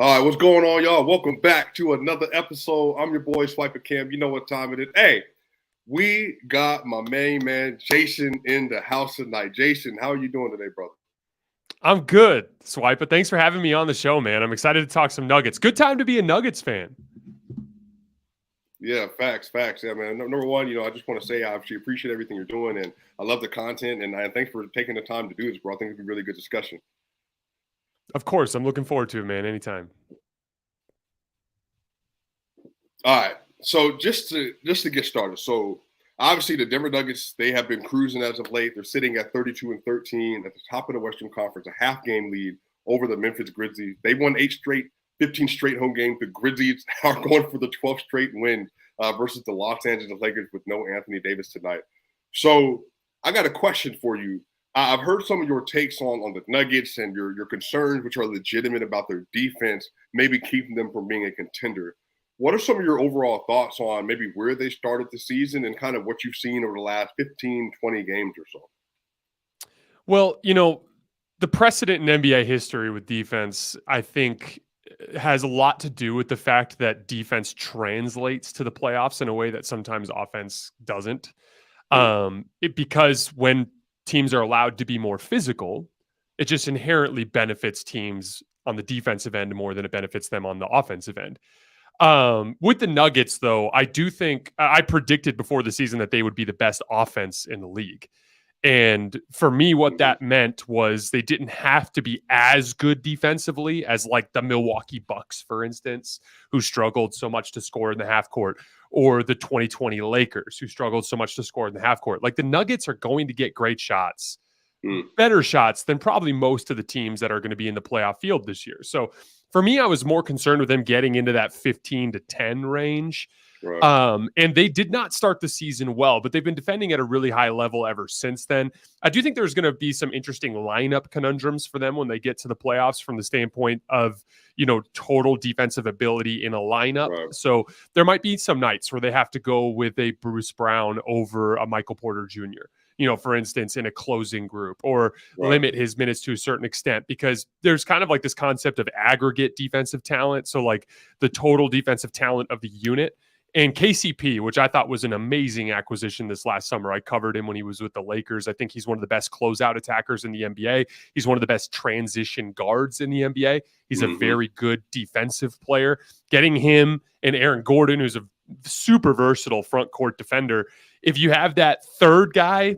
All right, what's going on, y'all? Welcome back to another episode. I'm your boy, Swipa Cam. You know what time it is. Hey, we got my main man, Jason, in the house tonight. Jason, how are you doing today, brother? I'm good, Swipe, but thanks for having me on the show, man. I'm excited to talk some Nuggets. Good time to be a Nuggets fan. Yeah, facts. Yeah, man. Number one, I just want to say I actually appreciate everything you're doing, and I love the content, and thanks for taking the time to do this, bro. I think it's a really good discussion. Of course, I'm looking forward to it, man, anytime. All right, so just to get started, so obviously the Denver Nuggets, they have been cruising as of late. They're sitting at 32-13 at the top of the Western Conference, a half game lead over the Memphis Grizzlies. They won 15 straight home games. The Grizzlies are going for the 12th straight win versus the Los Angeles Lakers with no Anthony Davis tonight. So I got a question for you. I've heard some of your takes on the Nuggets and your concerns, which are legitimate about their defense, maybe keeping them from being a contender. What are some of your overall thoughts on maybe where they started the season and kind of what you've seen over the last 15, 20 games or so? Well, the precedent in NBA history with defense, I think, has a lot to do with the fact that defense translates to the playoffs in a way that sometimes offense doesn't. Because when teams are allowed to be more physical, it just inherently benefits teams on the defensive end more than it benefits them on the offensive end. With the Nuggets, though, I do think I predicted before the season that they would be the best offense in the league. And for me, what that meant was they didn't have to be as good defensively as like the Milwaukee Bucks, for instance, who struggled so much to score in the half court, or the 2020 Lakers, who struggled so much to score in the half court. Like the Nuggets are going to get great shots, better shots than probably most of the teams that are going to be in the playoff field this year. So for me, I was more concerned with them getting into that 15-10 range. Right. And they did not start the season well, but they've been defending at a really high level ever since then. I do think there's going to be some interesting lineup conundrums for them when they get to the playoffs from the standpoint of, total defensive ability in a lineup. Right. So there might be some nights where they have to go with a Bruce Brown over a Michael Porter Jr., for instance, in a closing group, or limit his minutes to a certain extent, because there's kind of like this concept of aggregate defensive talent. So like the total defensive talent of the unit. And KCP, which I thought was an amazing acquisition this last summer. I covered him when he was with the Lakers. I think he's one of the best closeout attackers in the NBA. He's one of the best transition guards in the NBA. He's a very good defensive player. Getting him and Aaron Gordon, who's a super versatile front court defender. If you have that third guy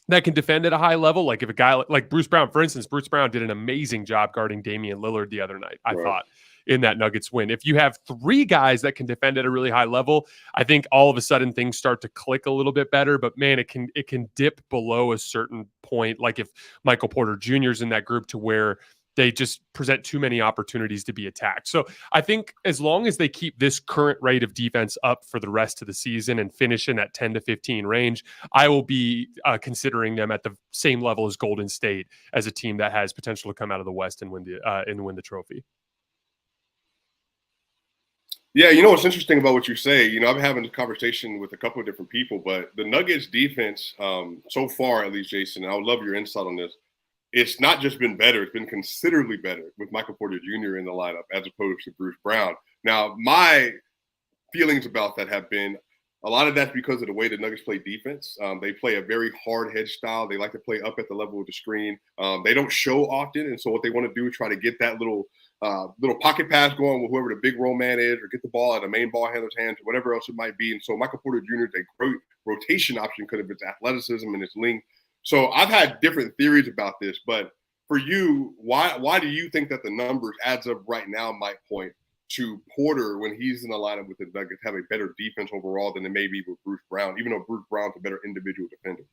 that can defend at a high level, like if a guy like Bruce Brown, for instance, Bruce Brown did an amazing job guarding Damian Lillard the other night, I thought, in that Nuggets win. If you have three guys that can defend at a really high level, I think all of a sudden things start to click a little bit better. But man, it can dip below a certain point. Like if Michael Porter Jr. is in that group, to where they just present too many opportunities to be attacked. So I think as long as they keep this current rate of defense up for the rest of the season and finish in that 10-15 range, I will be considering them at the same level as Golden State as a team that has potential to come out of the West and win the trophy. Yeah, what's interesting about what you say, I've been having a conversation with a couple of different people, but the Nuggets defense, so far, at least, Jason, and I would love your insight on this. It's not just been better, it's been considerably better with Michael Porter Jr. in the lineup as opposed to Bruce Brown. Now, my feelings about that have been a lot of that's because of the way the Nuggets play defense. They play a very hard hedge style. They like to play up at the level of the screen. They don't show often, and so what they want to do is try to get that little pocket pass going with whoever the big roll man is, or get the ball out of main ball handler's hands, or whatever else it might be. And so Michael Porter Jr. is a great rotation option because of his athleticism and his length. So I've had different theories about this, but for you, why do you think that the numbers as of right now might point to Porter, when he's in the lineup with the Nuggets, have a better defense overall than it may be with Bruce Brown, even though Bruce Brown's a better individual defender?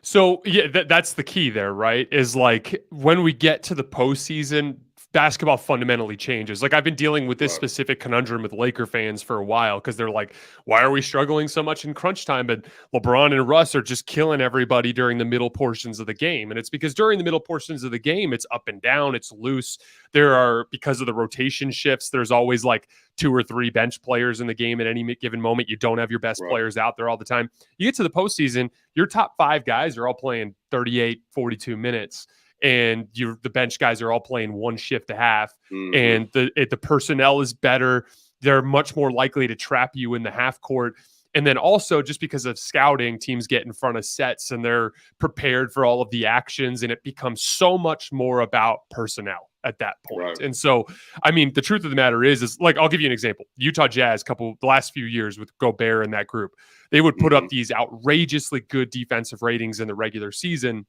So yeah, that's the key there, right? Is like when we get to the postseason, basketball fundamentally changes. Like I've been dealing with this specific conundrum with Laker fans for a while, because they're like, why are we struggling so much in crunch time? But LeBron and Russ are just killing everybody during the middle portions of the game. And it's because during the middle portions of the game, it's up and down, it's loose. There are, because of the rotation shifts, there's always like 2 or 3 bench players in the game at any given moment. You don't have your best players out there all the time. You get to the postseason, your top 5 guys are all playing 38, 42 minutes. and the bench guys are all playing one shift a half, Mm-hmm. and the personnel is better. They're much more likely to trap you in the half court. And then also, just because of scouting, teams get in front of sets and they're prepared for all of the actions, and it becomes so much more about personnel at that point. Right. And so, I mean, the truth of the matter is like, I'll give you an example. Utah Jazz, the last few years with Gobert in that group, they would put up these outrageously good defensive ratings in the regular season,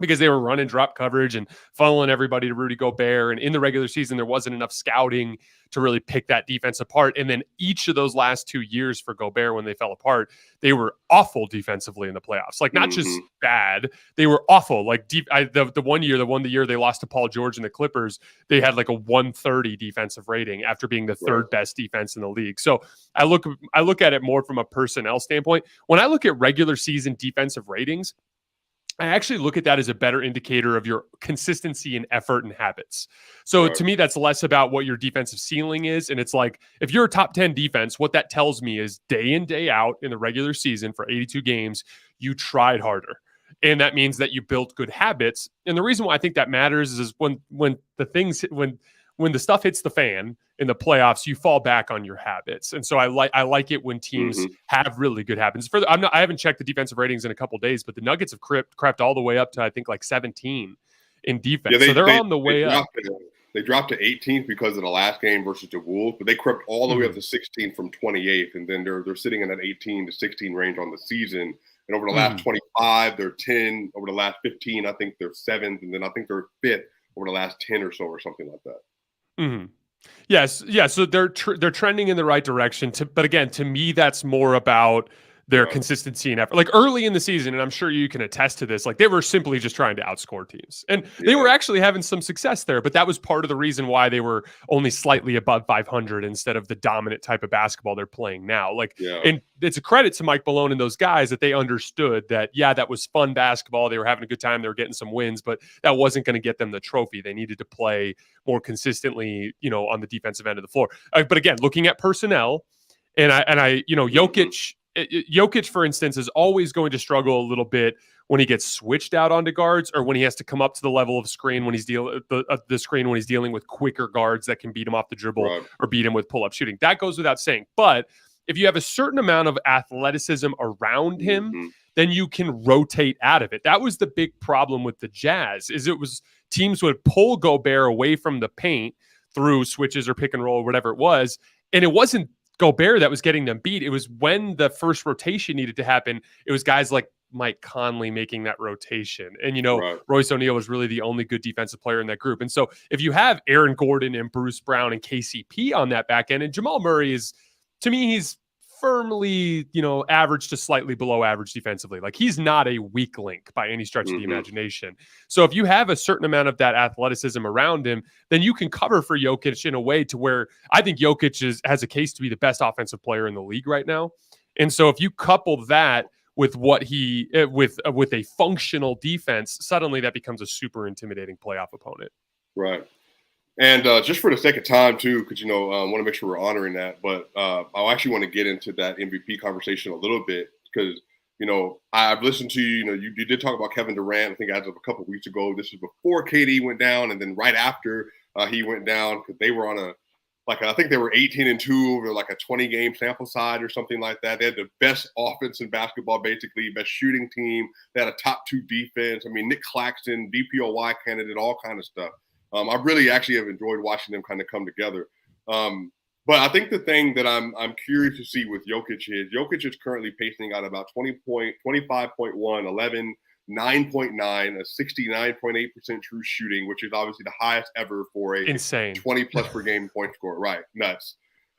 because they were running drop coverage and funneling everybody to Rudy Gobert. And in the regular season, there wasn't enough scouting to really pick that defense apart. And then each of those last 2 years for Gobert, when they fell apart, they were awful defensively in the playoffs. Like, not just bad, they were awful. Like, the one year they lost to Paul George and the Clippers, they had like a 130 defensive rating after being the third best defense in the league. So I look at it more from a personnel standpoint. When I look at regular season defensive ratings, I actually look at that as a better indicator of your consistency in effort and habits. So to me, that's less about what your defensive ceiling is. And it's like, if you're a top 10 defense, what that tells me is day in, day out in the regular season for 82 games, you tried harder. And that means that you built good habits. And the reason why I think that matters is when the stuff hits the fan in the playoffs, you fall back on your habits. And so I like it when teams have really good habits. I haven't checked the defensive ratings in a couple of days, but the Nuggets have crept all the way up to, I think, like 17 in defense. Yeah, they're on the way up. They dropped to 18th because of the last game versus the Wolves, but they crept all the way up to 16 from 28th, and then they're sitting in that 18 to 16 range on the season. And over the last 25, they're 10. Over the last 15, I think they're 7th, and then I think they're 5th over the last 10 or so, or something like that. Mm-hmm. Yes. Yeah. So they're trending in the right direction. But again, to me, that's more about their consistency and effort. Like early in the season, and I'm sure you can attest to this, like they were simply just trying to outscore teams. And they were actually having some success there, but that was part of the reason why they were only slightly above 500 instead of the dominant type of basketball they're playing now. And it's a credit to Mike Malone and those guys that they understood that, that was fun basketball. They were having a good time. They were getting some wins, but that wasn't going to get them the trophy. They needed to play more consistently, on the defensive end of the floor. But again, looking at personnel, and Jokic, for instance, is always going to struggle a little bit when he gets switched out onto guards, or when he has to come up to the level of screen when he's the screen when he's dealing with quicker guards that can beat him off the dribble or beat him with pull-up shooting. That goes without saying. But if you have a certain amount of athleticism around him, then you can rotate out of it. That was the big problem with the Jazz, is it was teams would pull Gobert away from the paint through switches or pick and roll or whatever it was, and it wasn't Gobert that was getting them beat. It was when the first rotation needed to happen, it was guys like Mike Conley making that rotation. And, Royce O'Neal was really the only good defensive player in that group. And so if you have Aaron Gordon and Bruce Brown and KCP on that back end, and Jamal Murray is, to me, he's firmly, average to slightly below average defensively. Like, he's not a weak link by any stretch of the imagination. So if you have a certain amount of that athleticism around him, then you can cover for Jokic in a way to where I think Jokic has a case to be the best offensive player in the league right now. And so if you couple that with what with a functional defense, suddenly that becomes a super intimidating playoff opponent. Right. And just for the sake of time, too, because, want to make sure we're honoring that. But I actually want to get into that MVP conversation a little bit because, I've listened to you. You did talk about Kevin Durant, I think, as of a couple of weeks ago. This is before KD went down, and then right after he went down, because they were on I think they were 18-2 over like a 20-game sample size or something like that. They had the best offense in basketball, basically, best shooting team. They had a top 2 defense. I mean, Nick Claxton, DPOY candidate, all kind of stuff. I really actually have enjoyed watching them kind of come together. But I think the thing that I'm curious to see with Jokic is currently pacing out about 25.1, 11, 9.9, a 69.8% true shooting, which is obviously the highest ever for a insane 20 plus per game point score. Right. Nuts.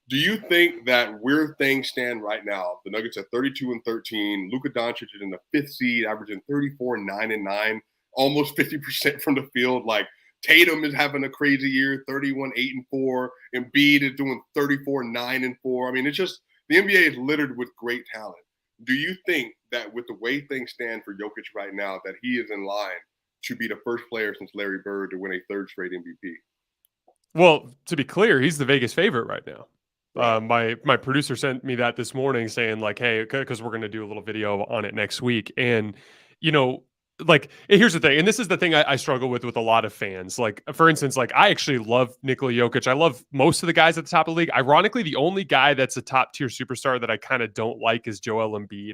Do you think that where things stand right now, the Nuggets at 32-13, Luka Doncic is in the 5th seed, averaging 34, 9-9, almost 50% from the field, like, Tatum is having a crazy year, 31, 8-4. Embiid is doing 34, 9-4. I mean, it's just the NBA is littered with great talent. Do you think that with the way things stand for Jokic right now, that he is in line to be the first player since Larry Bird to win a 3rd straight MVP? Well, to be clear, he's the Vegas favorite right now. Right. My producer sent me that this morning saying, like, hey, because we're going to do a little video on it next week. And, like, here's the thing, and this is the thing I struggle with a lot of fans. Like, for instance, like I actually love Nikola Jokic. I love most of the guys at the top of the league. Ironically, the only guy that's a top tier superstar that I kind of don't like is Joel Embiid.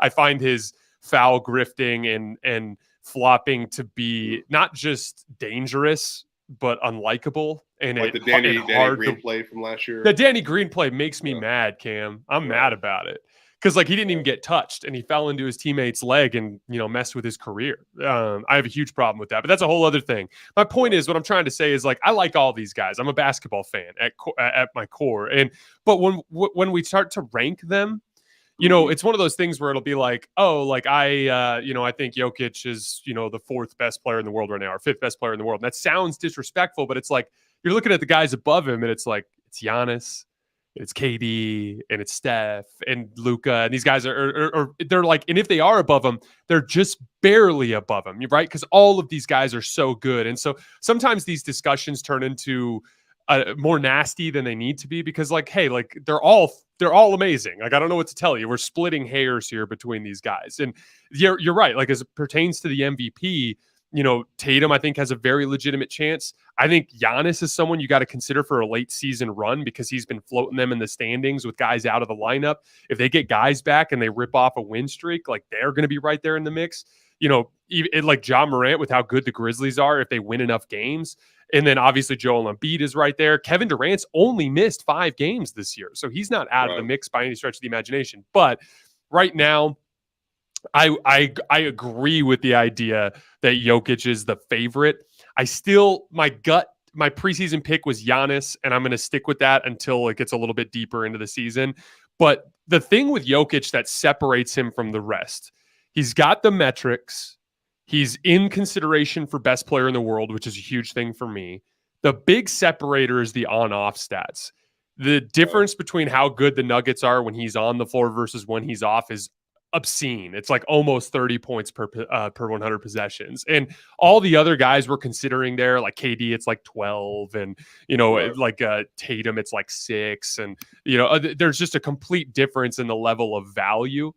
I find his foul grifting and flopping to be not just dangerous but unlikable, and Like the and Danny hard Green to. play from last year. The Danny Green play makes me Yeah. mad, Cam. I'm Right. mad about it because like he didn't even get touched and he fell into his teammate's leg and messed with his career. I have a huge problem with that, but that's a whole other thing. My point is, what I'm trying to say is like I like all these guys. I'm a basketball fan at my core, and but when we start to rank them, it's one of those things where it'll be like, oh, like I think Jokic is, the fourth best player in the world right now, or fifth best player in the world. And that sounds disrespectful, but it's like you're looking at the guys above him, and it's like it's Giannis, it's KD, and it's Steph and Luca, and these guys are they're like, and if they are above him, they're just barely above him, right? Because all of these guys are so good, and so sometimes these discussions turn into more nasty than they need to be because like, hey, like they're all amazing. Like I don't know what to tell you. We're splitting hairs here between these guys, and you're right. Like as it pertains to the MVP, Tatum I think has a very legitimate chance. I think Giannis is someone you got to consider for a late season run because he's been floating them in the standings with guys out of the lineup. If they get guys back and they rip off a win streak, like they're going to be right there in the mix. Even like Ja Morant with how good the Grizzlies are if they win enough games. And then obviously Joel Embiid is right there. Kevin Durant's only missed 5 games this year, so he's not out of the mix by any stretch of the imagination. But right now, I agree with the idea that Jokic is the favorite. My preseason pick was Giannis, and I'm going to stick with that until it gets a little bit deeper into the season. But the thing with Jokic that separates him from the rest, he's got the metrics. He's in consideration for best player in the world, which is a huge thing for me. The big separator is the on-off stats. The difference between how good the Nuggets are when he's on the floor versus when he's off is obscene. It's like almost 30 points per 100 possessions. And all the other guys we're considering there, like KD, it's like 12, and like Tatum, it's like 6, and there's just a complete difference in the level of value.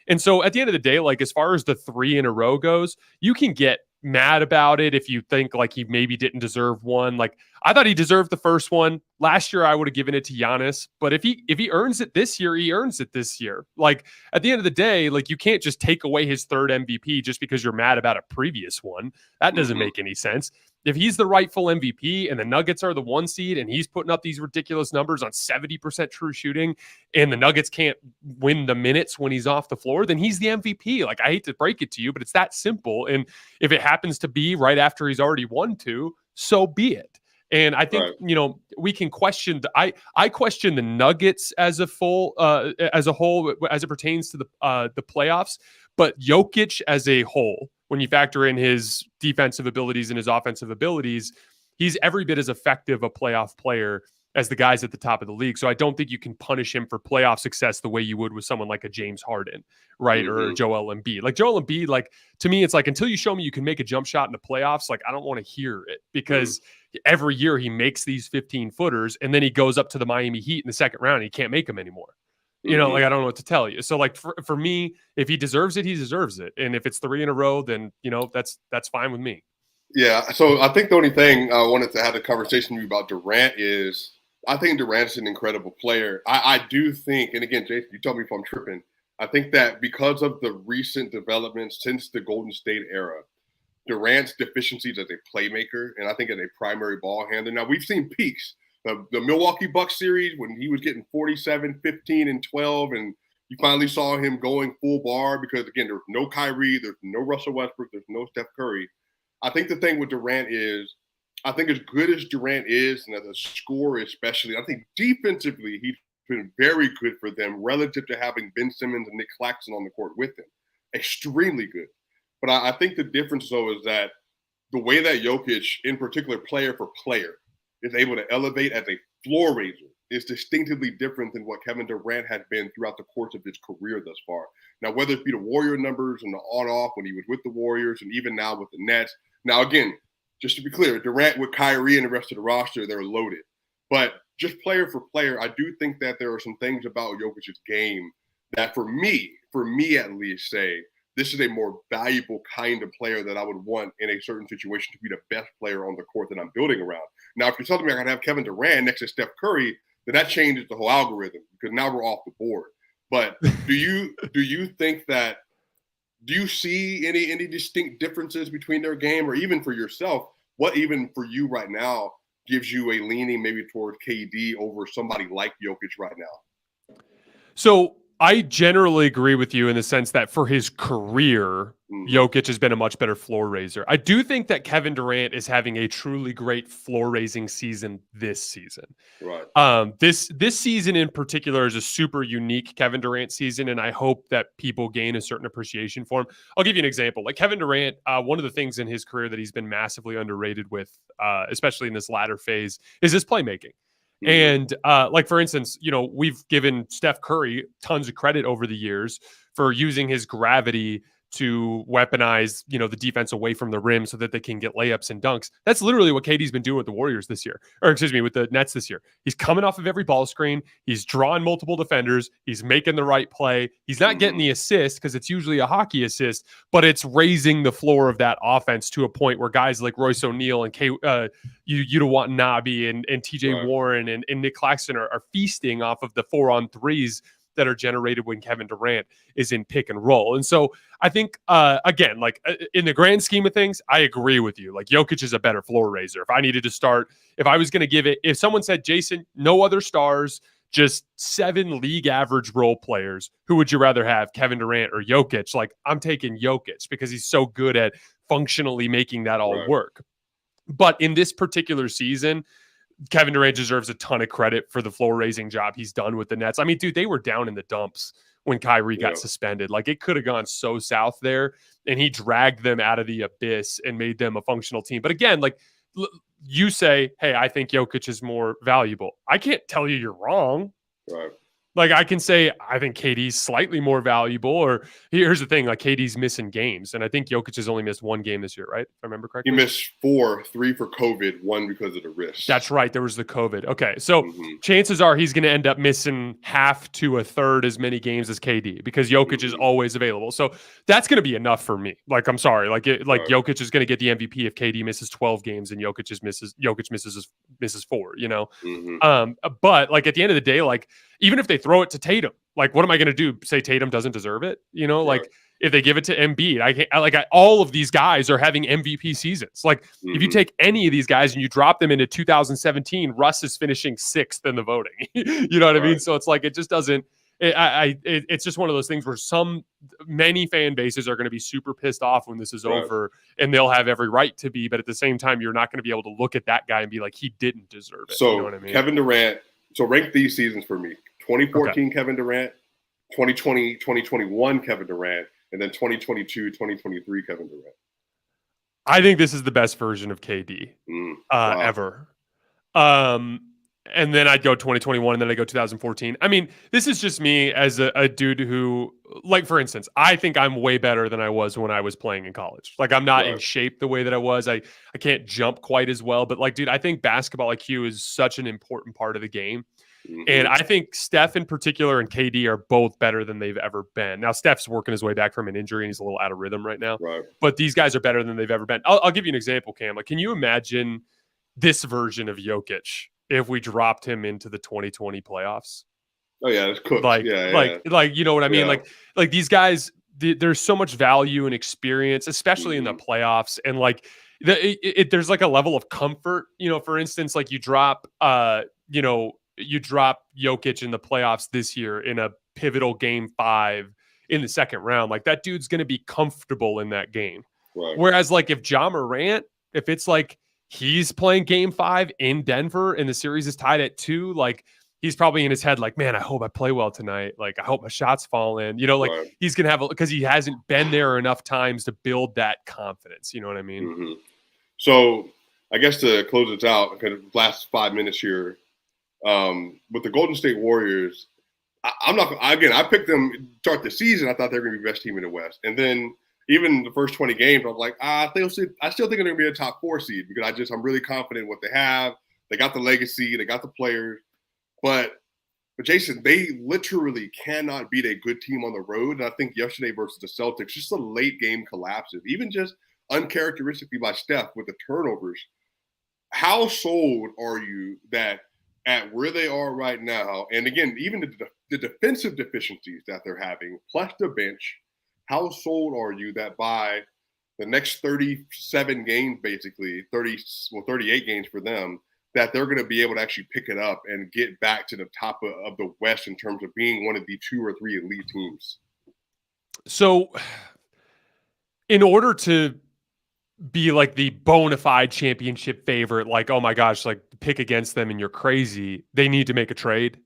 And so at the end of the day, like as far as the 3 in a row goes, you can get mad about it if you think like he maybe didn't deserve one. Like I thought he deserved the first one. Last year I would have given it to Giannis, but if he earns it this year, he earns it this year. Like at the end of the day, like you can't just take away his third MVP just because you're mad about a previous one. That doesn't make any sense. If he's the rightful MVP and the Nuggets are the 1 seed and he's putting up these ridiculous numbers on 70% true shooting and the Nuggets can't win the minutes when he's off the floor, then he's the MVP. Like I hate to break it to you, but it's that simple. And if it happens to be right after he's already won 2, so be it. And I think, we can question I question the Nuggets as a whole, as it pertains to the playoffs, but Jokic as a whole, when you factor in his defensive abilities and his offensive abilities, he's every bit as effective a playoff player as the guys at the top of the league. So I don't think you can punish him for playoff success the way you would with someone like a James Harden, right? Or Joel Embiid. Like Joel Embiid, like to me, it's like until you show me you can make a jump shot in the playoffs, like I don't want to hear it because every year he makes these 15 footers and then he goes up to the Miami Heat in the second round and he can't make them anymore. Like I don't know what to tell you. So like for me, if he deserves it, he deserves it. And if it's 3 in a row, then that's fine with me. Yeah. So I think the only thing I wanted to have a conversation with you about Durant is I think Durant's an incredible player. I do think, and again, Jason, you tell me if I'm tripping. I think that because of the recent developments since the Golden State era, Durant's deficiencies as a playmaker, and I think as a primary ball handler. Now, we've seen peaks. The Milwaukee Bucks series when he was getting 47, 15, and 12, and you finally saw him going full bar because, again, there's no Kyrie, there's no Russell Westbrook, there's no Steph Curry. I think the thing with Durant is, I think as good as Durant is, and as a scorer especially, I think defensively he's been very good for them relative to having Ben Simmons and Nick Claxton on the court with him. Extremely good. But I think the difference, though, is that the way that Jokic, in particular player for player, is able to elevate as a floor raiser is distinctively different than what Kevin Durant had been throughout the course of his career thus far. Now, whether it be the Warrior numbers and the on-off when he was with the Warriors and even now with the Nets. Now, again, just to be clear, Durant with Kyrie and the rest of the roster, they're loaded. But just player for player, I do think that there are some things about Jokic's game that for me at least say this is a more valuable kind of player that I would want in a certain situation to be the best player on the court that I'm building around. Now, if you're telling me I can have Kevin Durant next to Steph Curry, then that changes the whole algorithm because now we're off the board. But do you think that, do you see any distinct differences between their game, or even for yourself, what even for you right now gives you a leaning maybe toward KD over somebody like Jokic right now? So I generally agree with you in the sense that for his career, Jokic has been a much better floor raiser. I do think that Kevin Durant is having a truly great floor raising season this season. Right. This season in particular is a super unique Kevin Durant season, and I hope that people gain a certain appreciation for him. I'll give you an example. Like Kevin Durant, one of the things in his career that he's been massively underrated with, especially in this latter phase, is his playmaking. And like, for instance, we've given Steph Curry tons of credit over the years for using his gravity to weaponize, the defense away from the rim so that they can get layups and dunks. That's literally what KD's been doing with the Warriors this year, or excuse me, with the Nets this year. He's coming off of every ball screen. He's drawing multiple defenders. He's making the right play. He's not getting the assist because it's usually a hockey assist, but it's raising the floor of that offense to a point where guys like Royce O'Neal and Yuta Watanabe and TJ Warren and Nick Claxton are feasting off of the 4-on-3s that are generated when Kevin Durant is in pick and roll. And so I think, again, like in the grand scheme of things, I agree with you. Like Jokic is a better floor raiser. If I needed to start, if I was going to give it, if someone said, Jason, no other stars, just 7 league average role players, who would you rather have, Kevin Durant or Jokic? Like, I'm taking Jokic because he's so good at functionally making that all work. But in this particular season, Kevin Durant deserves a ton of credit for the floor raising job he's done with the Nets. I mean, dude, they were down in the dumps when Kyrie got suspended. Like, it could have gone so south there, and he dragged them out of the abyss and made them a functional team. But again, like you say, hey, I think Jokic is more valuable. I can't tell you you're wrong. Right. Like, I can say, I think KD's slightly more valuable, or here's the thing, like KD's missing games. And I think Jokic has only missed 1 game this year, right? If I remember correctly. He missed 4, 3 for COVID, 1 because of the wrist. That's right. There was the COVID. Okay. So chances are he's going to end up missing half to a third as many games as KD because Jokic is always available. So that's going to be enough for me. Like, I'm sorry. Like Jokic is going to get the MVP if KD misses 12 games and Jokic misses 4, But like at the end of the day, like, even if they throw it to Tatum, like, what am I going to do? Say Tatum doesn't deserve it? Like, if they give it to Embiid, all of these guys are having MVP seasons. Like, if you take any of these guys and you drop them into 2017, Russ is finishing 6th in the voting. You know what I mean? So it's like, it just doesn't. It's just one of those things where many fan bases are going to be super pissed off when this is over, and they'll have every right to be. But at the same time, you're not going to be able to look at that guy and be like, he didn't deserve it. So you know what I mean? Kevin Durant. So rank these seasons for me: 2014 Kevin Durant, 2020, 2021 Kevin Durant, and then 2022, 2023 Kevin Durant. I think this is the best version of KD ever. And then I'd go 2021, and then I go 2014. I mean, this is just me as a dude who, like, for instance, I think I'm way better than I was when I was playing in college. Like, I'm not in shape the way that I was. I can't jump quite as well. But, like, dude, I think basketball IQ is such an important part of the game. And I think Steph in particular and KD are both better than they've ever been. Now, Steph's working his way back from an injury, and he's a little out of rhythm right now. But these guys are better than they've ever been. I'll give you an example, Cam. Like, can you imagine this version of Jokic if we dropped him into the 2020 playoffs? Oh yeah, it's cooked. Like, you know what I mean? Like these guys, there's so much value and experience, especially in the playoffs. And like, there's like a level of comfort, for instance, like you drop Jokic in the playoffs this year in a pivotal game 5 in the second round. Like, that dude's going to be comfortable in that game. Whereas like if Ja Morant, if it's like, he's playing game 5 in Denver and the series is tied at 2. Like, he's probably in his head, like, man, I hope I play well tonight. Like, I hope my shots fall in, he's going to have, because he hasn't been there enough times to build that confidence. You know what I mean? So I guess to close this out, kind of last 5 minutes here, with the Golden State Warriors, I picked them to start the season. I thought they were going to be the best team in the West. And then even the first 20 games, I was like, I still think they're going to be a top 4 seed because I'm really confident in what they have. They got the legacy, they got the players. But But Jason, they literally cannot beat a good team on the road. And I think yesterday versus the Celtics, just the late game collapses, even just uncharacteristically by Steph with the turnovers. How sold are you that at where they are right now, and again, even the defensive deficiencies that they're having, plus the bench, how sold are you that by the next 37 games, basically 38 games for them, that they're going to be able to actually pick it up and get back to the top of the West in terms of being one of the 2 or 3 elite teams? So in order to be like the bona fide championship favorite, like, oh my gosh, like pick against them and you're crazy, they need to make a trade.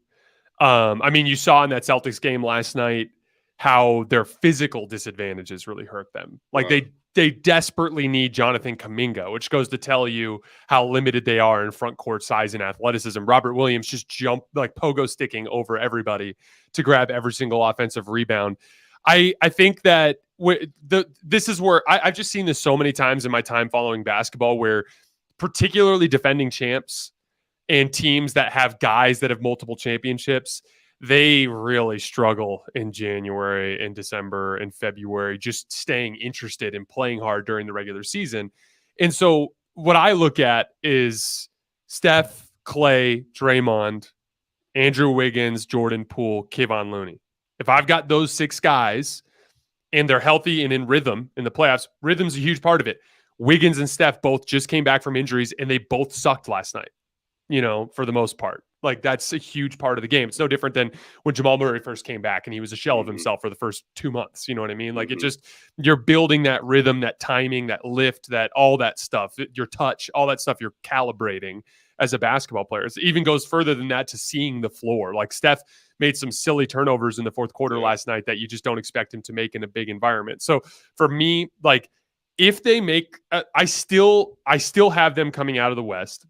I mean, you saw in that Celtics game last night how their physical disadvantages really hurt them. Like they desperately need Jonathan Kuminga, which goes to tell you how limited they are in front court size and athleticism. Robert Williams just jumped like pogo sticking over everybody to grab every single offensive rebound. I think that this is where I've just seen this so many times in my time following basketball, where particularly defending champs and teams that have guys that have multiple championships, they really struggle in January and December and February, just staying interested and playing hard during the regular season. And so what I look at is Steph, Clay, Draymond, Andrew Wiggins, Jordan Poole, Kevon Looney. If I've got those 6 guys and they're healthy and in rhythm in the playoffs, rhythm's a huge part of it. Wiggins and Steph both just came back from injuries and they both sucked last night, for the most part. Like, that's a huge part of the game. It's no different than when Jamal Murray first came back and he was a shell of himself for the first 2 months. You know what I mean? Like, it just, you're building that rhythm, that timing, that lift, that all that stuff, your touch, all that stuff you're calibrating as a basketball player. It even goes further than that to seeing the floor. Like, Steph made some silly turnovers in the fourth quarter last night that you just don't expect him to make in a big environment. So for me, like, if they make, I still have them coming out of the West,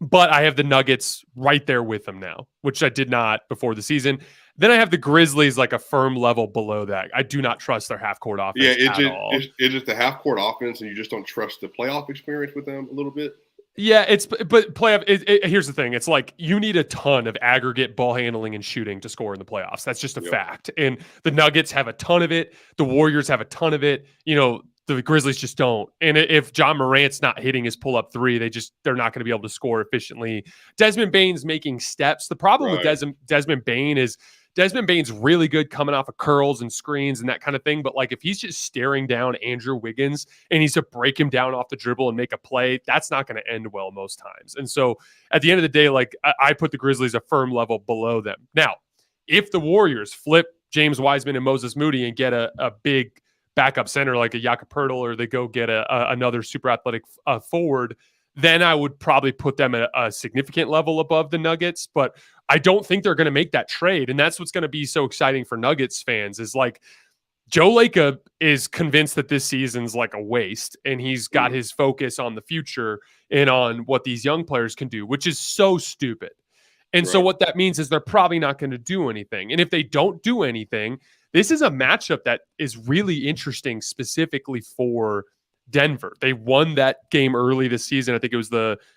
but I have the Nuggets right there with them now, which I did not before the season. Then I have the Grizzlies like a firm level below that. I do not trust their half-court offense at all. It's just the half-court offense, and you just don't trust the playoff experience with them a little bit? Yeah, but playoff. Here's the thing: it's like you need a ton of aggregate ball handling and shooting to score in the playoffs. That's just a fact. And the Nuggets have a ton of it. The Warriors have a ton of it. The Grizzlies just don't. And if John Morant's not hitting his pull-up 3, they're not going to be able to score efficiently. Desmond Bane's making steps. The problem with Desmond Bane is Desmond Bane's really good coming off of curls and screens and that kind of thing. But like, if he's just staring down Andrew Wiggins and he's to break him down off the dribble and make a play, that's not going to end well most times. And so at the end of the day, like, I put the Grizzlies a firm level below them. Now, if the Warriors flip James Wiseman and Moses Moody and get a big backup center like a Jakob Poeltl, or they go get another super athletic forward, then I would probably put them at a significant level above the Nuggets. But I don't think they're going to make that trade. And that's what's going to be so exciting for Nuggets fans, is like, Joe Lacob is convinced that this season's like a waste, and he's got his focus on the future and on what these young players can do, which is so stupid. And so what that means is they're probably not going to do anything. And if they don't do anything, this is a matchup that is really interesting specifically for Denver. They won that game early this season. I think it was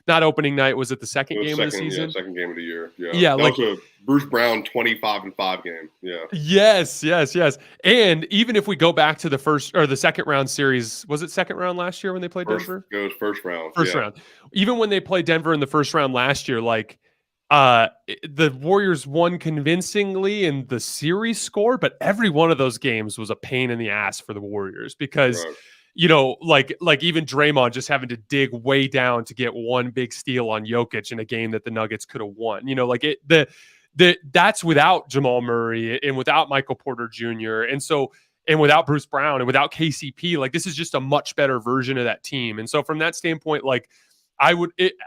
not opening night. Was it the second game of the season? Second game of the year. Yeah. That was a Bruce Brown 25-5 game. Yeah. Yes. And even if we go back to the first or the second round series, was it second round last year when they played Denver? It was first round. First round. Even when they played Denver in the first round last year, like, the Warriors won convincingly in the series score, but every one of those games was a pain in the ass for the Warriors because, like even Draymond just having to dig way down to get one big steal on Jokic in a game that the Nuggets could have won. That's without Jamal Murray and without Michael Porter Jr. And without Bruce Brown and without KCP. Like, this is just a much better version of that team. And so from that standpoint, like,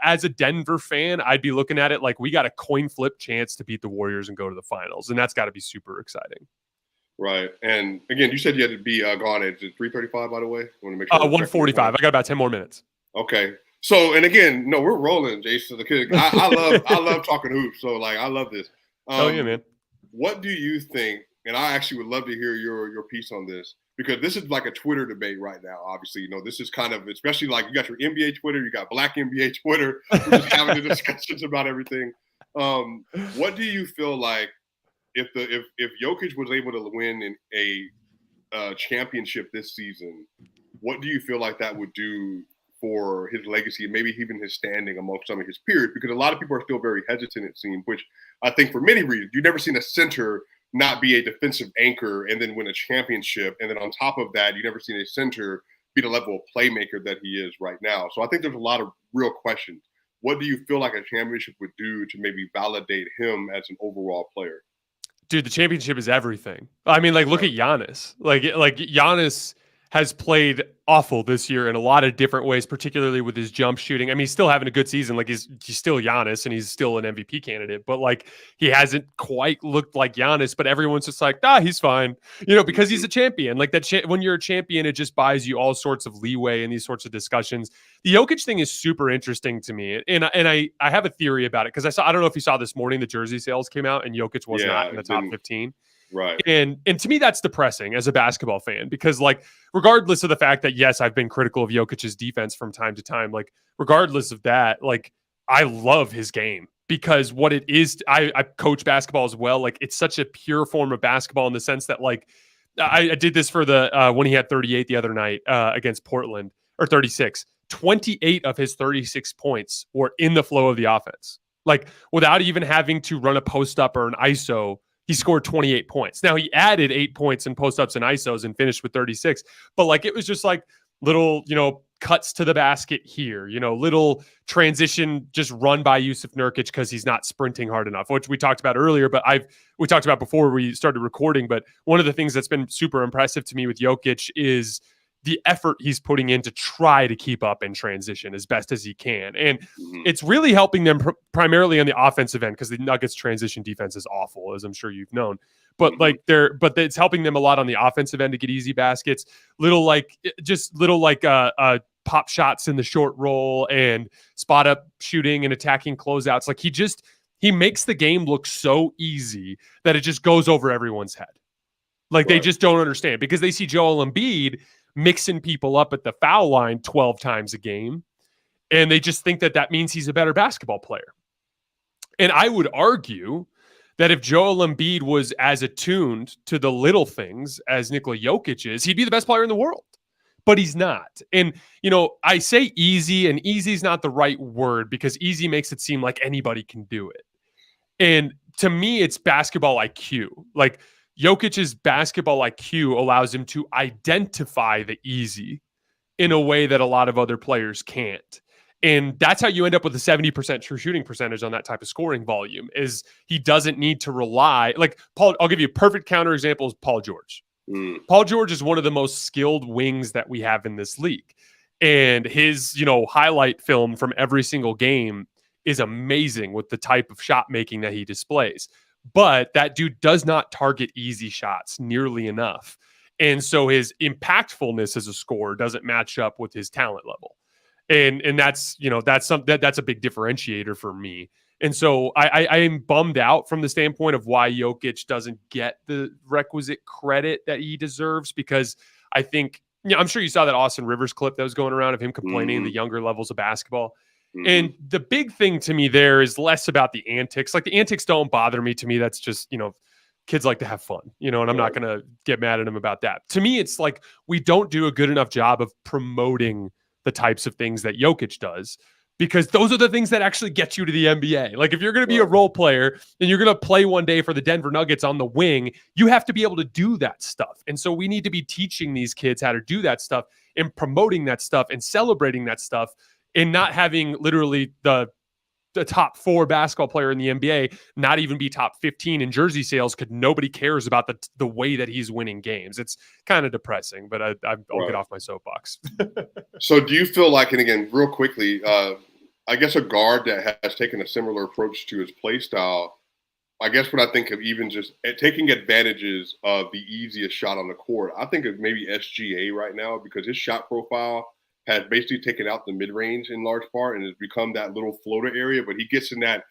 as a Denver fan, I'd be looking at it like we got a coin flip chance to beat the Warriors and go to the finals. And that's got to be super exciting. Right. And again, you said you had to be gone at 3:35, by the way. I want to make sure 1:45. I got about 10 more minutes. Okay. So, and again, no, we're rolling, Jason. I love talking hoops. So, like, I love this. Oh, yeah, man. What do you think? And I actually would love to hear your piece on this, because this is like a Twitter debate right now. Obviously, this is kind of, especially like you got your NBA Twitter, you got Black NBA Twitter. We're just having the discussions about everything. What do you feel like if Jokic was able to win in a championship this season? What do you feel like that would do for his legacy and maybe even his standing amongst some of his peers? Because a lot of people are still very hesitant, it seems, which I think for many reasons. You've never seen a center not be a defensive anchor and then win a championship. And then on top of that, you've never seen a center be the level of playmaker that he is right now. So I think there's a lot of real questions. What do you feel like a championship would do to maybe validate him as an overall player? Dude, the championship is everything. I mean, like, look at Giannis. Like Giannis has played awful this year in a lot of different ways, particularly with his jump shooting. I mean, he's still having a good season. Like he's still Giannis and he's still an MVP candidate, but like he hasn't quite looked like Giannis, but everyone's just like, he's fine, because he's a champion. Like that when you're a champion, it just buys you all sorts of leeway in these sorts of discussions. The Jokic thing is super interesting to me. And I have a theory about it because I don't know if you saw this morning, the jersey sales came out and Jokic was not in the top 15. Right. And to me, that's depressing as a basketball fan, because like, regardless of the fact that, yes, I've been critical of Jokic's defense from time to time, like regardless of that, like I love his game because what it is, I coach basketball as well. Like it's such a pure form of basketball in the sense that like, I did this for the, when he had 38 the other night against Portland, or 36, 28 of his 36 points were in the flow of the offense. Like without even having to run a post up or an ISO, he scored 28 points. Now he added 8 points in post-ups and ISOs and finished with 36. But like it was just like little, cuts to the basket here, little transition just run by Yusuf Nurkic because he's not sprinting hard enough, which we talked about earlier, but we talked about before we started recording. But one of the things that's been super impressive to me with Jokic is the effort he's putting in to try to keep up in transition as best as he can. And it's really helping them primarily on the offensive end because the Nuggets transition defense is awful, as I'm sure you've known. But but it's helping them a lot on the offensive end to get easy baskets, little pop shots in the short roll and spot up shooting and attacking closeouts. Like he makes the game look so easy that it just goes over everyone's head. Like they just don't understand because they see Joel Embiid mixing people up at the foul line 12 times a game. And they just think that means he's a better basketball player. And I would argue that if Joel Embiid was as attuned to the little things as Nikola Jokic is, he'd be the best player in the world. But he's not. And, I say easy, and easy is not the right word because easy makes it seem like anybody can do it. And to me, it's basketball IQ. Like, Jokic's basketball IQ allows him to identify the easy in a way that a lot of other players can't. And that's how you end up with a 70% true shooting percentage on that type of scoring volume is he doesn't need to rely. Like Paul, I'll give you a perfect counterexample is Paul George. Paul George is one of the most skilled wings that we have in this league. And his, highlight film from every single game is amazing with the type of shot making that he displays. But that dude does not target easy shots nearly enough. And so his impactfulness as a scorer doesn't match up with his talent level. And that's, that's a big differentiator for me. And so I am bummed out from the standpoint of why Jokic doesn't get the requisite credit that he deserves, because I think, I'm sure you saw that Austin Rivers clip that was going around of him complaining the younger levels of basketball. And the big thing to me there is less about the antics. Like the antics don't bother me. To me, that's just, kids like to have fun, and I'm not going to get mad at them about that. To me, it's like we don't do a good enough job of promoting the types of things that Jokic does, because those are the things that actually get you to the NBA. Like if you're going to be a role player and you're going to play one day for the Denver Nuggets on the wing, you have to be able to do that stuff. And so we need to be teaching these kids how to do that stuff and promoting that stuff and celebrating that stuff, and not having literally the top 4 basketball player in the NBA not even be top 15 in jersey sales because nobody cares about the way that he's winning games. It's kind of depressing, but I'll get off my soapbox. So do you feel like, and again, real quickly, I guess a guard that has taken a similar approach to his play style, I guess what I think of even just taking advantages of the easiest shot on the court, I think of maybe SGA right now, because his shot profile has basically taken out the mid-range in large part and has become that little floater area. But he gets in that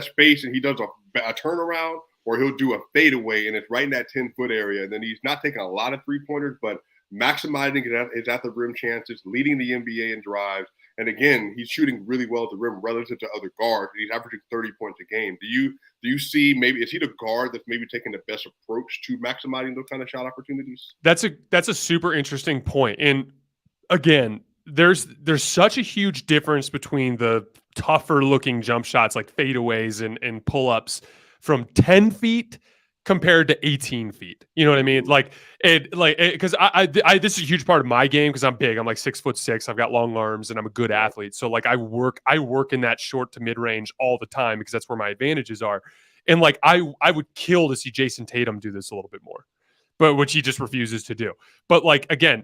space and he does a turnaround, or he'll do a fadeaway, and it's right in that 10-foot area. And then he's not taking a lot of three-pointers, but maximizing his at the rim chances, leading the NBA in drives, And again, he's shooting really well at the rim relative to other guards. He's averaging 30 points a game. Do you see maybe is he the guard that's maybe taking the best approach to maximizing those kind of shot opportunities? That's a super interesting point. And again, there's such a huge difference between the tougher looking jump shots like fadeaways and pull-ups from 10 feet compared to 18 feet. You know what I mean? Because I this is a huge part of my game because I'm big. I'm like 6'6". I've got long arms and I'm a good athlete. So like I work in that short to mid range all the time because that's where my advantages are. And like I would kill to see Jason Tatum do this a little bit more, but which he just refuses to do. But like again,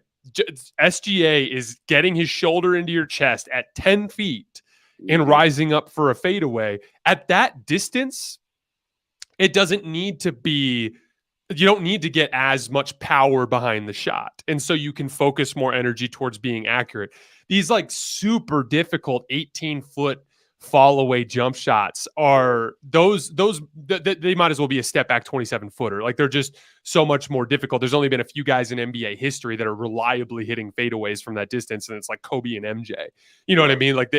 SGA is getting his shoulder into your chest at 10 feet and rising up for a fadeaway. At that distance, it doesn't need to be, you don't need to get as much power behind the shot. And so you can focus more energy towards being accurate. These like super difficult 18-foot fall away jump shots are they might as well be a step back 27-footer. Like they're just so much more difficult. There's only been a few guys in NBA history that are reliably hitting fadeaways from that distance, and it's like Kobe and MJ. You know what I mean? Like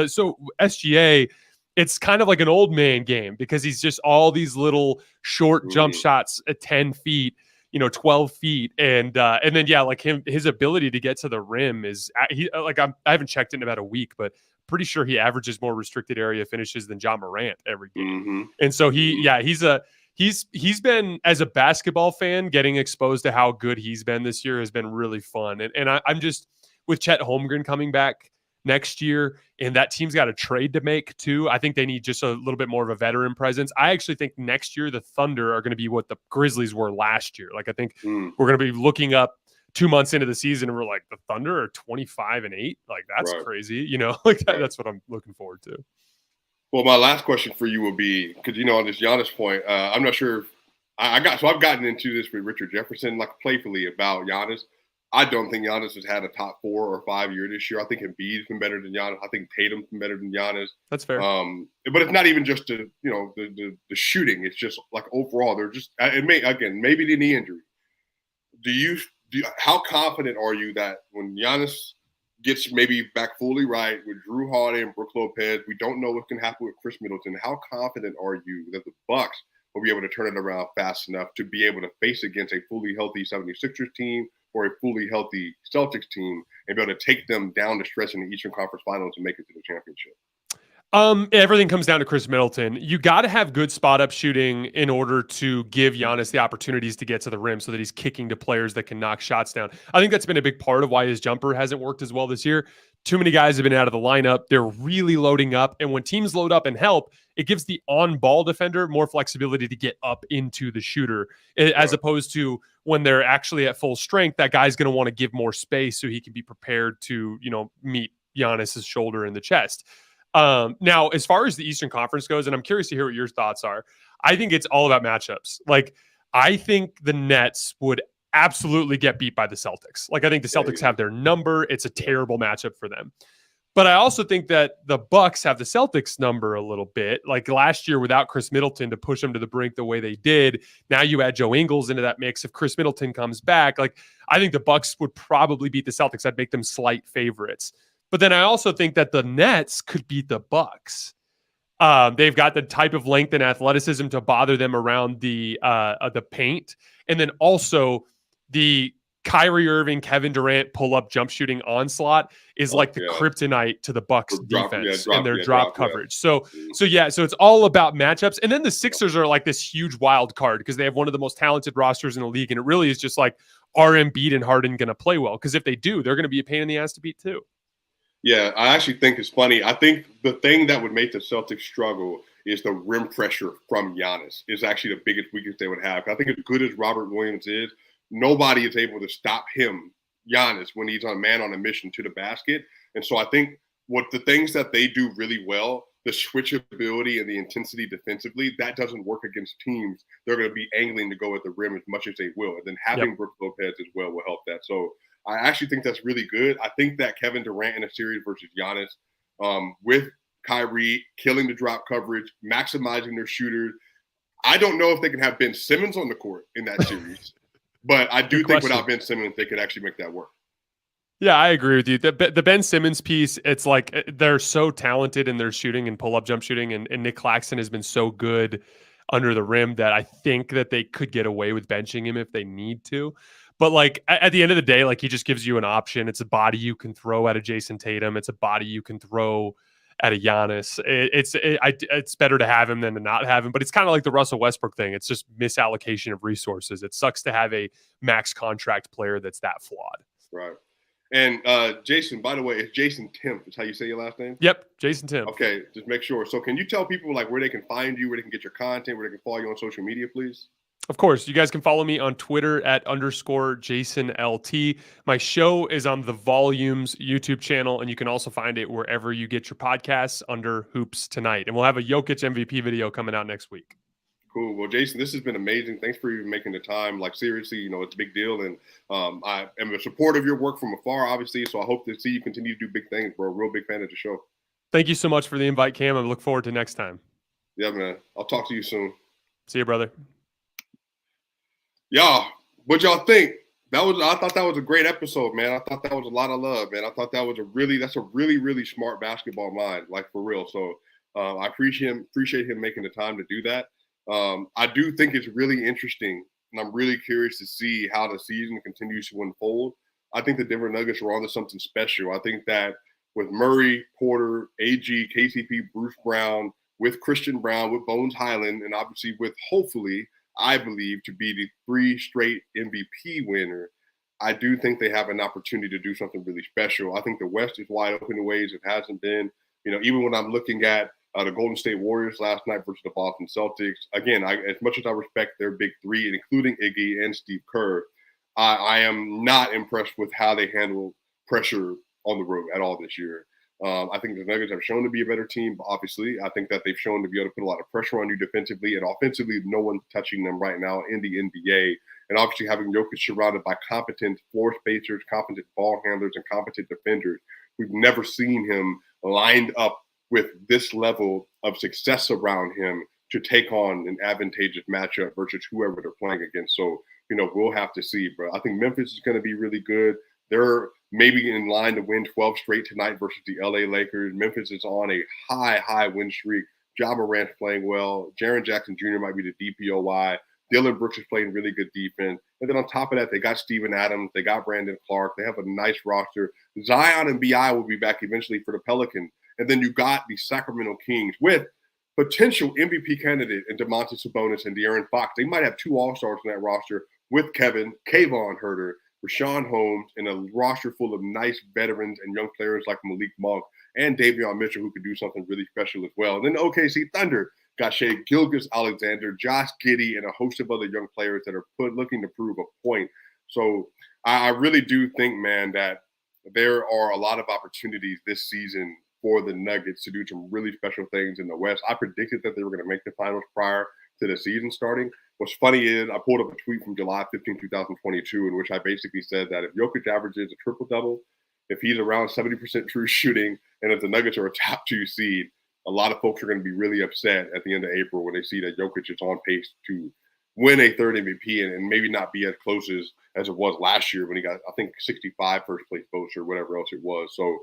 so SGA, it's kind of like an old man game because he's just all these little short jump shots at 10 feet, 12 feet. And then, yeah, like his ability to get to the rim is I haven't checked in about a week, but pretty sure he averages more restricted area finishes than John Morant every game. And so he's been, as a basketball fan, getting exposed to how good he's been this year has been really fun. And I'm just, with Chet Holmgren coming back next year, and that team's got a trade to make too. I think they need just a little bit more of a veteran presence. I actually think next year the Thunder are going to be what the Grizzlies were last year. Like I think we're going to be looking up 2 months into the season and we're like, the Thunder are 25-8. Like that's crazy, that's what I'm looking forward to. Well, my last question for you will be, because on this Giannis point, I'm not sure. I've gotten into this with Richard Jefferson, like playfully about Giannis. I don't think Giannis has had a top 4 or 5 year this year. I think Embiid's been better than Giannis. I think Tatum's been better than Giannis. That's fair. But it's not even just the shooting. It's just like overall, they're just maybe the knee injury. How confident are you that when Giannis gets maybe back fully right with Drew Holiday and Brook Lopez, we don't know what can happen with Chris Middleton. How confident are you that the Bucks will be able to turn it around fast enough to be able to face against a fully healthy 76ers team or a fully healthy Celtics team and be able to take them down the stretch in the Eastern Conference Finals and make it to the championship? Everything comes down to Chris Middleton. You got to have good spot up shooting in order to give Giannis the opportunities to get to the rim so that he's kicking to players that can knock shots down. I think that's been a big part of why his jumper hasn't worked as well this year. Too many guys have been out of the lineup. They're really loading up. And when teams load up and help, it gives the on-ball defender more flexibility to get up into the shooter, as opposed to when they're actually at full strength, that guy's going to want to give more space so he can be prepared to, meet Giannis's shoulder in the chest. Now, as far as the Eastern Conference goes, and I'm curious to hear what your thoughts are, I think it's all about matchups. Like, I think the Nets would absolutely get beat by the Celtics. Like, I think the Celtics have their number. It's a terrible matchup for them. But I also think that the Bucks have the Celtics number a little bit. Like last year without Chris Middleton to push them to the brink the way they did. Now you add Joe Ingles into that mix. If Chris Middleton comes back, like I think the Bucks would probably beat the Celtics. I'd make them slight favorites. But then I also think that the Nets could beat the Bucks. They've got the type of length and athleticism to bother them around the paint. And then also the Kyrie Irving, Kevin Durant pull-up jump shooting onslaught is like the kryptonite to the Bucks defense and their drop coverage. So it's all about matchups. And then the Sixers are like this huge wild card because they have one of the most talented rosters in the league. And it really is just like, are Embiid and Harden going to play well? Because if they do, they're going to be a pain in the ass to beat too. Yeah, I actually think it's funny. I think the thing that would make the Celtics struggle is the rim pressure from Giannis is actually the biggest weakness they would have. I think as good as Robert Williams is, nobody is able to stop him, Giannis, when he's on a mission to the basket. And so I think what the things that they do really well, the switchability and the intensity defensively, that doesn't work against teams. They're going to be angling to go at the rim as much as they will. And then having Brook Lopez as well will help that. So I actually think that's really good. I think that Kevin Durant in a series versus Giannis with Kyrie killing the drop coverage, maximizing their shooters. I don't know if they can have Ben Simmons on the court in that series. But I do think without Ben Simmons, they could actually make that work. Yeah, I agree with you. The Ben Simmons piece, it's like they're so talented in their shooting and pull-up jump shooting, and Nick Claxton has been so good under the rim that I think that they could get away with benching him if they need to. But like at the end of the day, like he just gives you an option. It's a body you can throw at a Jason Tatum. It's a body you can throw at a Giannis. It's better to have him than to not have him. But it's kind of like the Russell Westbrook thing. It's just misallocation of resources. It sucks to have a max contract player that's that flawed. Right. And Jason, by the way, it's Jason Timpf. Is how you say your last name? Yep, Jason Timpf. Okay, just make sure. So can you tell people like where they can find you, where they can get your content, where they can follow you on social media, please? Of course, you guys can follow me on Twitter at _JasonLT. My show is on the Volumes YouTube channel, and you can also find it wherever you get your podcasts under Hoops Tonight. And we'll have a Jokic MVP video coming out next week. Cool. Well, Jason, this has been amazing. Thanks for even making the time. Like, seriously, it's a big deal. And I am a supporter of your work from afar, obviously. So I hope to see you continue to do big things, bro. Real big fan of the show. Thank you so much for the invite, Cam. I look forward to next time. Yeah, man. I'll talk to you soon. See you, brother. Y'all, what y'all think? I thought that was a great episode, man. I thought that was a lot of love, man. I thought that's a really, really smart basketball mind, like for real. So I appreciate him making the time to do that. I do think it's really interesting, and I'm really curious to see how the season continues to unfold. I think the Denver Nuggets are onto something special. I think that with Murray, Porter, AG, KCP, Bruce Brown, with Christian Brown, with Bones Highland, and obviously with hopefully, I believe, to be the 3 straight MVP winner, I do think they have an opportunity to do something really special. I think the West is wide open in ways it hasn't been. Even when I'm looking at the Golden State Warriors last night versus the Boston Celtics. Again, as much as I respect their big 3, including Iggy and Steve Kerr, I am not impressed with how they handle pressure on the road at all this year. I think the Nuggets have shown to be a better team, obviously. I think that they've shown to be able to put a lot of pressure on you defensively, and offensively, no one's touching them right now in the NBA. And obviously having Jokic surrounded by competent floor spacers, competent ball handlers, and competent defenders. We've never seen him lined up with this level of success around him to take on an advantageous matchup versus whoever they're playing against. So, we'll have to see, bro. I think Memphis is going to be really good. They're maybe in line to win 12 straight tonight versus the LA Lakers. Memphis is on a high win streak. Ja Morant's playing well. Jaren Jackson Jr. might be the DPOY. Dylan Brooks is playing really good defense. And then on top of that, they got Steven Adams. They got Brandon Clark. They have a nice roster. Zion and B.I. will be back eventually for the Pelicans. And then you got the Sacramento Kings with potential MVP candidate in Domantas Sabonis and De'Aaron Fox. They might have 2 All-Stars in that roster with Kevin, Kayvon Huerter, Rashawn Holmes, and a roster full of nice veterans and young players like Malik Monk and Davion Mitchell, who could do something really special as well. And then the OKC Thunder got Shea Gilgeous-Alexander, Josh Giddey, and a host of other young players that are looking to prove a point. So I really do think, man, that there are a lot of opportunities this season for the Nuggets to do some really special things in the West. I predicted that they were going to make the finals prior to the season starting. What's funny is I pulled up a tweet from July 15, 2022, in which I basically said that if Jokic averages a triple-double, if he's around 70% true shooting, and if the Nuggets are a top 2 seed, a lot of folks are going to be really upset at the end of April when they see that Jokic is on pace to win a 3rd MVP and maybe not be as close as it was last year when he got, I think, 65 first-place votes or whatever else it was. So,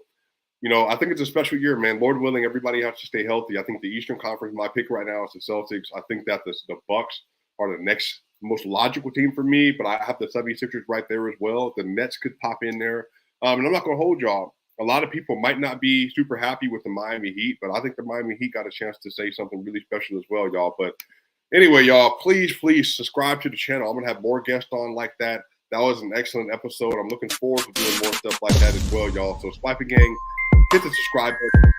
I think it's a special year, man. Lord willing, everybody has to stay healthy. I think the Eastern Conference, my pick right now is the Celtics. I think that the Bucks are the next most logical team for me, but I have the 76ers right there as well. The Nets could pop in there. And I'm not going to hold y'all. A lot of people might not be super happy with the Miami Heat, but I think the Miami Heat got a chance to say something really special as well, y'all. But anyway, y'all, please subscribe to the channel. I'm going to have more guests on like that. That was an excellent episode. I'm looking forward to doing more stuff like that as well, y'all. So Swipa Gang, hit the subscribe button.